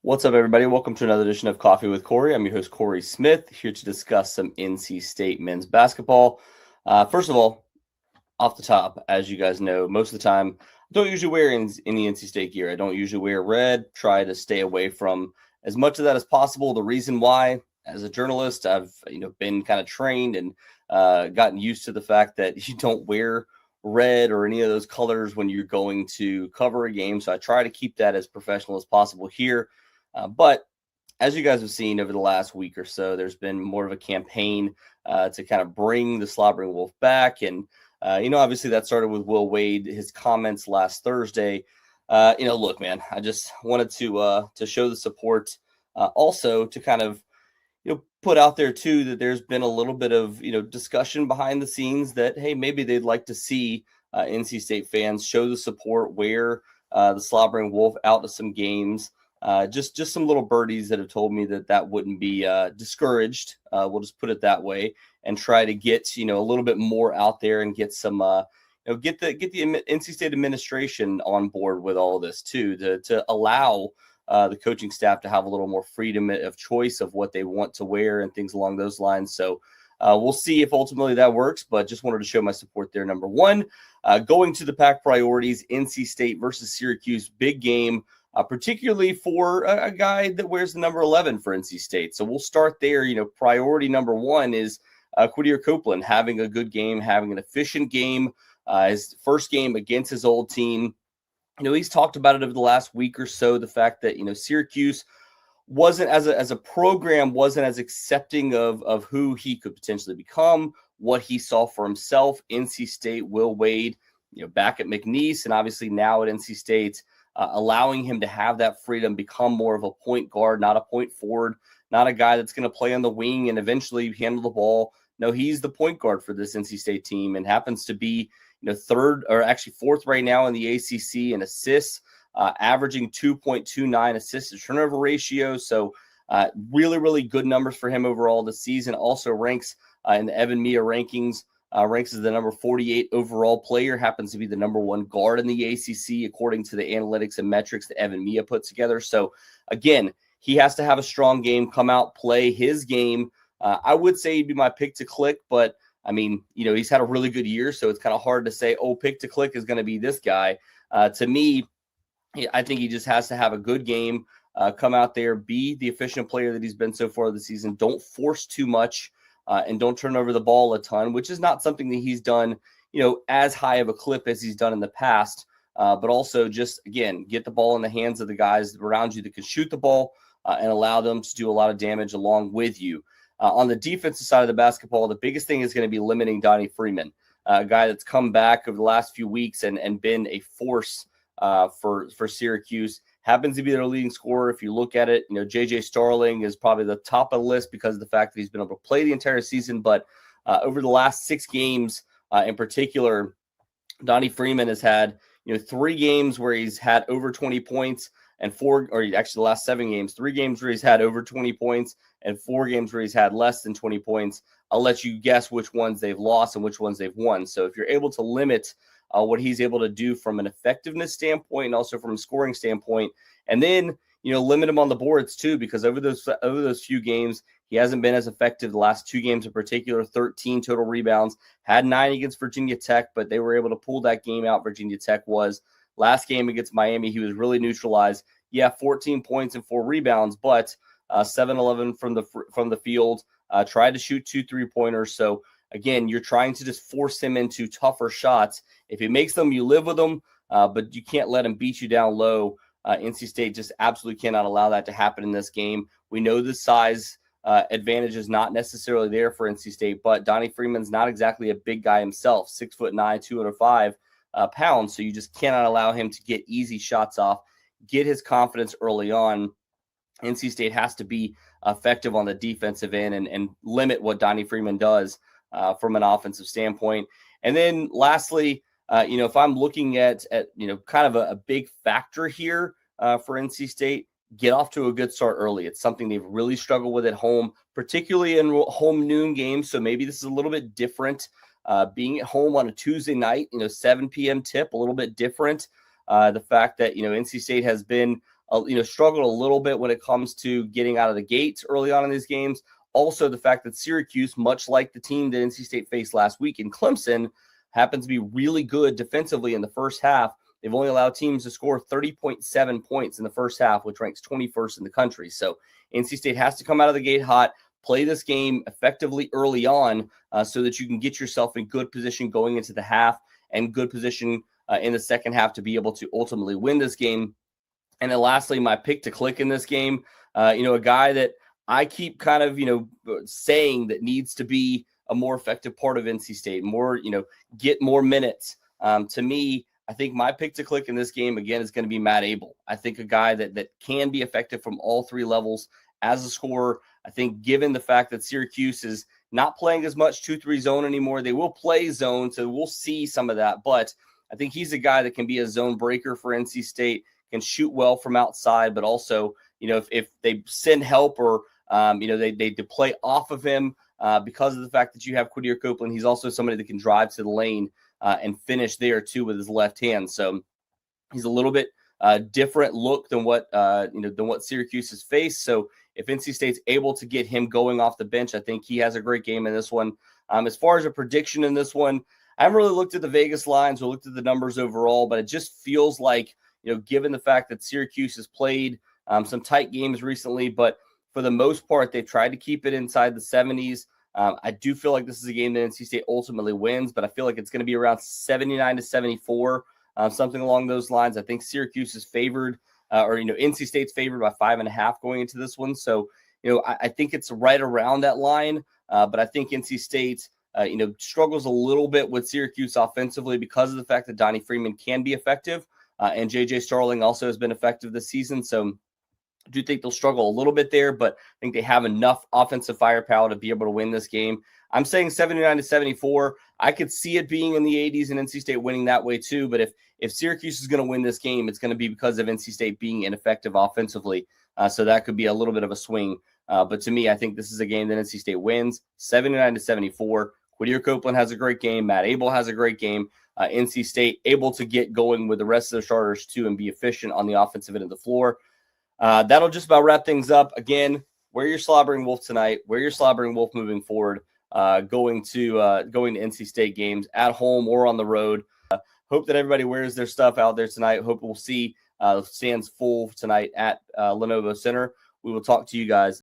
What's up, everybody? Welcome to another edition of Coffee with Cory. I'm your host, Corey Smith, here to discuss some NC State men's basketball. First of all, off the top, as you guys know, most of the time, I don't usually wear any NC State gear. I don't usually wear red, try to stay away from as much of that as possible. The reason why, as a journalist, I've been kind of trained and gotten used to the fact that you don't wear red or any of those colors when you're going to cover a game. So I try to keep that as professional as possible here. But as you guys have seen over the last week or so, there's been more of a campaign to kind of bring the Slobbering Wolf back. And, obviously that started with Will Wade, his comments last Thursday. Look, man, I just wanted to show the support. Also to kind of, put out there too that there's been a little bit of, discussion behind the scenes that, hey, maybe they'd like to see NC State fans show the support, wear the Slobbering Wolf out to some games. Just some little birdies that have told me that wouldn't be discouraged. We'll just put it that way and try to get, a little bit more out there and get some, get the NC State administration on board with all of this too, to allow the coaching staff to have a little more freedom of choice of what they want to wear and things along those lines. So we'll see if ultimately that works, but just wanted to show my support there. Number one, going to the pack priorities, NC State versus Syracuse, big game. Particularly for a guy that wears the number 11 for NC State. So we'll start there. Priority number one is Quadir Copeland having a good game, having an efficient game, his first game against his old team. He's talked about it over the last week or so, the fact that, Syracuse wasn't as a program, wasn't as accepting of who he could potentially become, what he saw for himself. NC State, Will Wade, back at McNeese, and obviously now at NC State, allowing him to have that freedom, become more of a point guard, not a point forward, not a guy that's going to play on the wing and eventually handle the ball. No, he's the point guard for this NC State team and happens to be, third or actually fourth right now in the ACC in assists, averaging 2.29 assists to turnover ratio. So really, really good numbers for him overall this season. Also ranks in the Evan Mia rankings. Ranks as the number 48 overall player, happens to be the number one guard in the ACC, according to the analytics and metrics that Evan Mia put together. So, again, he has to have a strong game, come out, play his game. I would say he'd be my pick to click, but, I mean, he's had a really good year, so it's kind of hard to say, pick to click is going to be this guy. To me, I think he just has to have a good game, come out there, be the efficient player that he's been so far this season. Don't force too much. And don't turn over the ball a ton, which is not something that he's done, as high of a clip as he's done in the past. But also just, again, get the ball in the hands of the guys around you that can shoot the ball and allow them to do a lot of damage along with you. On the defensive side of the basketball, the biggest thing is going to be limiting Donnie Freeman, a guy that's come back over the last few weeks and been a force for Syracuse. Happens to be their leading scorer. If you look at it, J.J. Starling is probably the top of the list because of the fact that he's been able to play the entire season. But over the last 6 games in particular, Donnie Freeman has had, 3 games where he's had over 20 points and 4, or actually the last 7 games, 3 games where he's had over 20 points and 4 games where he's had less than 20 points. I'll let you guess which ones they've lost and which ones they've won. So if you're able to limit what he's able to do from an effectiveness standpoint and also from a scoring standpoint. And then, limit him on the boards too, because over those few games, he hasn't been as effective. The last 2 games in particular, 13 total rebounds, had 9 against Virginia Tech, but they were able to pull that game out. Virginia Tech was. Last game against Miami, he was really neutralized. Yeah, 14 points and 4 rebounds, but 7-11 from the field. Tried to shoot 2 3-pointers. So again, you're trying to just force him into tougher shots. If he makes them, you live with them, but you can't let him beat you down low. NC State just absolutely cannot allow that to happen in this game. We know the size advantage is not necessarily there for NC State, but Donnie Freeman's not exactly a big guy himself, 6'9", 205 pounds. So you just cannot allow him to get easy shots off, get his confidence early on. NC State has to be effective on the defensive end and limit what Donnie Freeman does from an offensive standpoint. And then lastly, if I'm looking at kind of a big factor here for NC State, get off to a good start early. It's something they've really struggled with at home, particularly in home noon games. So maybe this is a little bit different. Being at home on a Tuesday night, 7 p.m. tip, a little bit different. The fact that, NC State has been struggled a little bit when it comes to getting out of the gates early on in these games. Also, the fact that Syracuse, much like the team that NC State faced last week in Clemson, happens to be really good defensively in the first half. They've only allowed teams to score 30.7 points in the first half, which ranks 21st in the country. So NC State has to come out of the gate hot, play this game effectively early on so that you can get yourself in good position going into the half and good position in the second half to be able to ultimately win this game. And then lastly, my pick to click in this game, a guy that I keep kind of, saying that needs to be a more effective part of NC State, get more minutes. To me, I think my pick to click in this game, again, is going to be Matt Abel. I think a guy that can be effective from all three levels as a scorer. I think given the fact that Syracuse is not playing as much 2-3 zone anymore, they will play zone, so we'll see some of that. But I think he's a guy that can be a zone breaker for NC State, can shoot well from outside, but also, if they send help or they play off of him because of the fact that you have Quadir Copeland. He's also somebody that can drive to the lane and finish there too with his left hand. So he's a little bit different look than what Syracuse has faced. So if NC State's able to get him going off the bench, I think he has a great game in this one. As far as a prediction in this one, I haven't really looked at the Vegas lines or looked at the numbers overall, but it just feels like, given the fact that Syracuse has played some tight games recently, but for the most part, they've tried to keep it inside the 70s. I do feel like this is a game that NC State ultimately wins, but I feel like it's going to be around 79-74, something along those lines. I think Syracuse is favored, NC State's favored by 5.5 going into this one. So, I think it's right around that line, but I think NC State, struggles a little bit with Syracuse offensively because of the fact that Donnie Freeman can be effective, and J.J. Starling also has been effective this season. So I do think they'll struggle a little bit there, but I think they have enough offensive firepower to be able to win this game. I'm saying 79-74. I could see it being in the 80s and NC State winning that way too. But if Syracuse is going to win this game, it's going to be because of NC State being ineffective offensively. So that could be a little bit of a swing. But to me, I think this is a game that NC State wins 79-74. Quadir Copeland has a great game. Matt Abel has a great game. NC State able to get going with the rest of their starters too and be efficient on the offensive end of the floor. That'll just about wrap things up. Again, wear your slobbering wolf tonight. Wear your slobbering wolf moving forward. Going to NC State games at home or on the road. Hope that everybody wears their stuff out there tonight. Hope we'll see the stands full tonight at Lenovo Center. We will talk to you guys